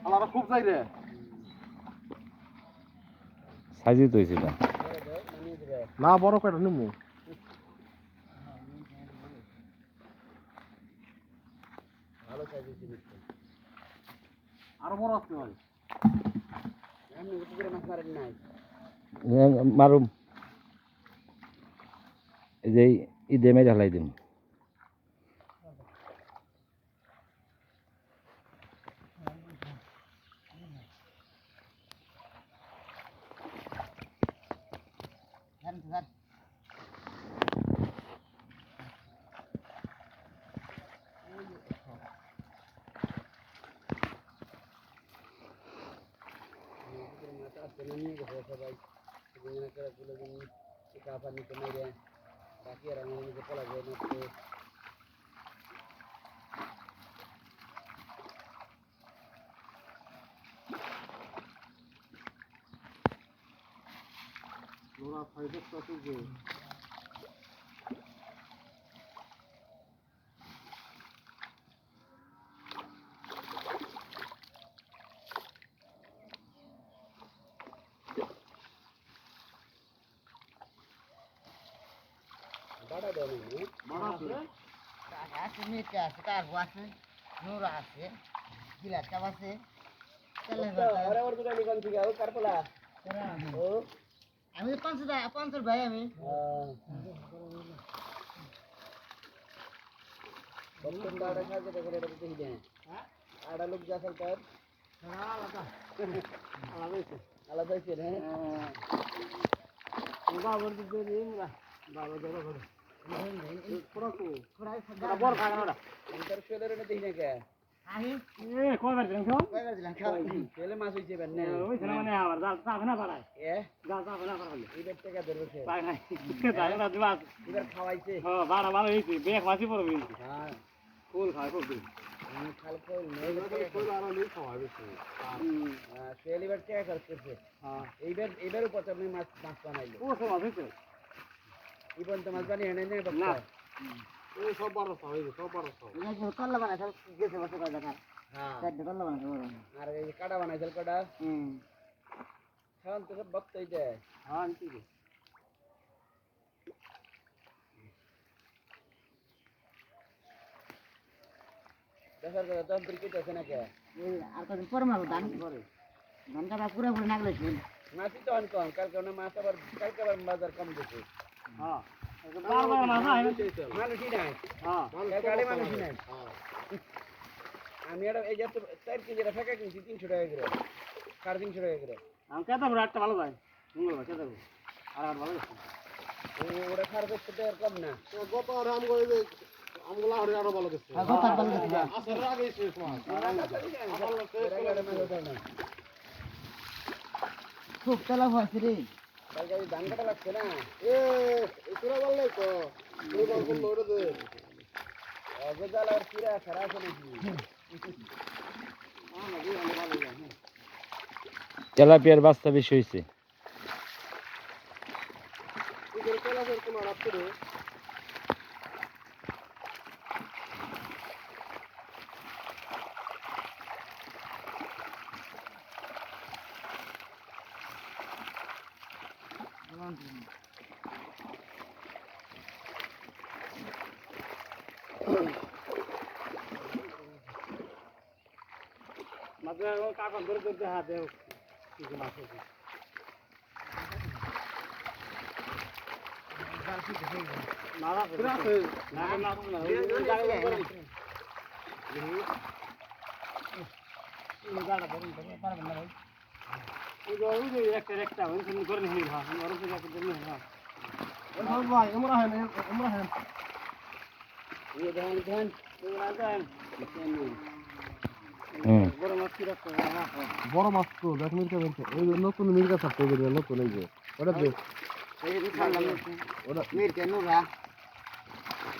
আলাদা খুব চাই রে সাইজি তো হয়েছিল না বড় কয়টা নিমু ভালো সাইজের জিনিস আরো বড় আছে ভাই এমনি পুকুরে মাছ মারেন নাই মারুম এই যে ঈদে মেরে হালাই দিম নিয়ে গেছে সবাই কাপড় নিতে মেরে বাকি আর আমার নিচে পলা যায় নষ্ট লোরা ফাইবার সাথে যে বাড়া দেওয়া নেই বড় আছে আছে মেয়েটা আছে কার্গো আছে নোরা আছে গিলাস কাপ আছে ওরা ওর দুটো নিকন থেকে ও কারপলা ও আমি পঞ্চাশ ভাই আমি বর্তমান দাঁড়া সাহায্য করে এটা দেখি দেন আড়া লোক যা ফেলতার আলাদা আলাদা হয়েছে রে বাবার দিকে নিমরা বাবা ধরো ধরো পুরো তো খড়াই বড় খায় না ইন্টার শেলের এটা দেখি না কে আহি এ কয়বার দিলাম খাও কয়বার দিলাম খাও ছেলে মাছ হয়েছে বেন ওই ছেলে মানে আবার জাল চাবে না পারায় এ জাল চাবে না পারালে এবার টাকা ধরবে সে পাই নাই তাই না দিবা এবার খাওয়াইছে হ্যাঁ বারা ভালো হইছে বেক মাছি পড়বে হ্যাঁ ফুল খায় খুব দিন আমি খাল কই নেই ফুল আর লিখ খাওয়াবে শেল এবার টাকা খরচ করছে হ্যাঁ এইবার উপর আপনি মাছ মাছ বানাইলো ও সব আছে ইবন তো মাছ বানিয়ে এনে নেই না এই সব বড় সব সব বড় সব কল্লা বানাই সব গেছে বসে কয় দেখা হ্যাঁ চারটে কল্লা বানাই বড় আর এই কাটা বানাইছিল কাটা খান তো সব বক্তই যায় হ্যাঁ ঠিক আছে দেখার কথা তো ক্রিকেট আছে না কে আর কদিন পরে মারবো ধান ধান কাটা পুরোপুরি নাগলে মাছই তো অনেক কম কালকে ওনা মাছ আবার কালকে আবার বাজার কম গেছে হ্যাঁ বারবার মাথা মানুষই নাই হ্যাঁ গাড়ি মানুষই নাই আমি এটা এই যাতে 4 কেজি ফেকা কিনছি 300 টাকা করে 350 টাকা করে আমি কেতা বড় একটা ভালো যায় মঙ্গলবার কেতা বড় আর ভালো আছে ওরা খারাপ করতে আর কম না গত আর আম করে যে আমগুলা আরো ভালো গেছে গোপাল ভালো গেছে আসলে আগে শেষ মাস খুব চালা হয়েছে রে কালকে ধান কাটা লাগছে না এ তোরা বললে তো তুই বল কোন লোড়ে দে অগজাল আর কিরা খারাপ আছে নাকি তেলাপিয়ার বাচ্চা বেশি হয়েছে তুই চলা ফের কোন রাত করে মাঝে কাকন ধরে ধরে হাত দেও কিছু মাছ আছে না না আছে না না না একটা করে নিয়ে ভাই আমরা হ্যাঁ আমরা হ্যাঁ ये ध्यान ध्यान বড় মাছ কি রাখতে বড় মাছ তো দেখ মির্কা বলছে এই নতুন মির্কা থাকতে গেলে নতুন এই যে ওটা দে ওটা মির্কা নোরা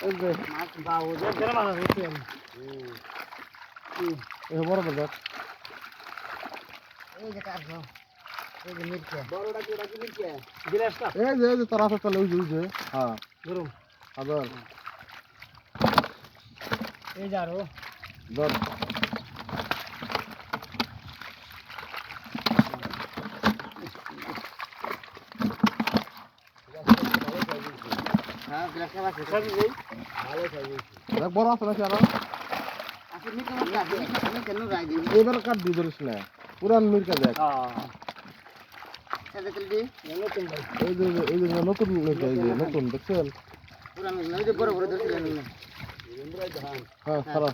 এই যে মাছ বাবু যে ধরে মাছ হচ্ছে এই বড় বড় এই যে কাটবো এই যে মির্কা बड़ोड़ा की रखी नहीं क्या গ্লাসটা এই যে তোর আছে চলে ওই যে হ্যাঁ গরম আবার এই যারো ধর গিলাস কাপ আছে ভালো সাইজ দেখ বড় আছে নাকি আরো আছে মির্কা মাছ আছে মির্কা নুরা আইদি এবার কাট দিয়ে ধরিস না পুরান মির্কা দেখ সাদা তেলদি নতুন ভাই এই যে নতুন মির্কা এই যে নতুন দেখছেন পুরান ওই যে বড় বড় ধরছিলেন না ইন্দ্রাই ধান হ্যাঁ সারা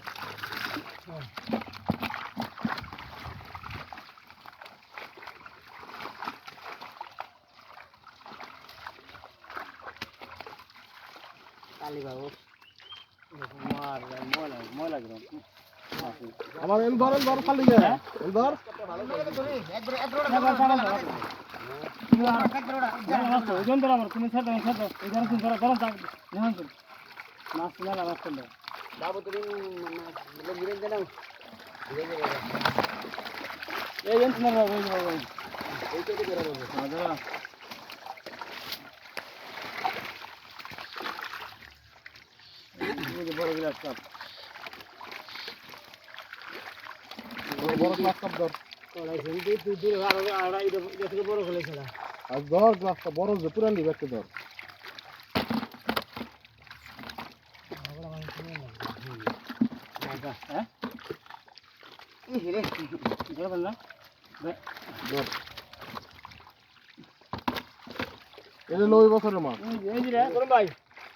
কালি বাবু মার ময়লা ময়লা গ্রাম আমার এন ধর খালি গে এন ধর ওজন ধর আমার তুমি ছাড় ছাড় এই ধর তুমি ধর গরম থাক নেহান তুমি মাছ মেলা মাছ করলে বাবু তুমি মিরেন দেন এই এন তোমার বাবু এই তো করে বাবু দাদা এই বড় গ্লাস কাপ বড় গ্লাস কাপ ধর ওলাই সেন্টি তুই দূর আর এটা থেকে বড় খেলেছ না আর ধর গ্লাসটা বড় যে পুরান দিবে একটা ধর হ্যাঁ এই হেরে ধর না ধর এটা 90 বছরের মাছ এই যে রে গরম ভাই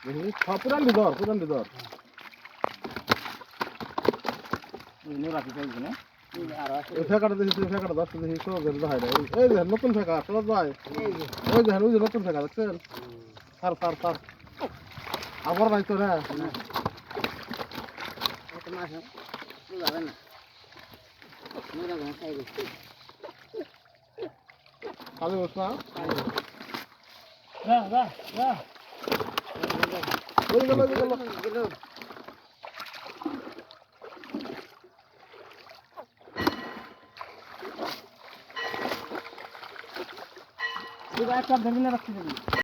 দেখি পুরান দি ধর নো রাখি চলছে না আর এই ফেকাটা দেখি তুই ফেকাটা দশটা দেখি সব দেখাই দেয় এই যে নতুন ফেকা সব ভাই ওই যে নতুন ফেকা দেখছেন সার আবার নাই তো না একটা মাছ যাবে না নুরা গান খাই দিচ্ছি খালি বস না যা ওই গেল গেল তুই একটা ধরবি না রাখতে দিবি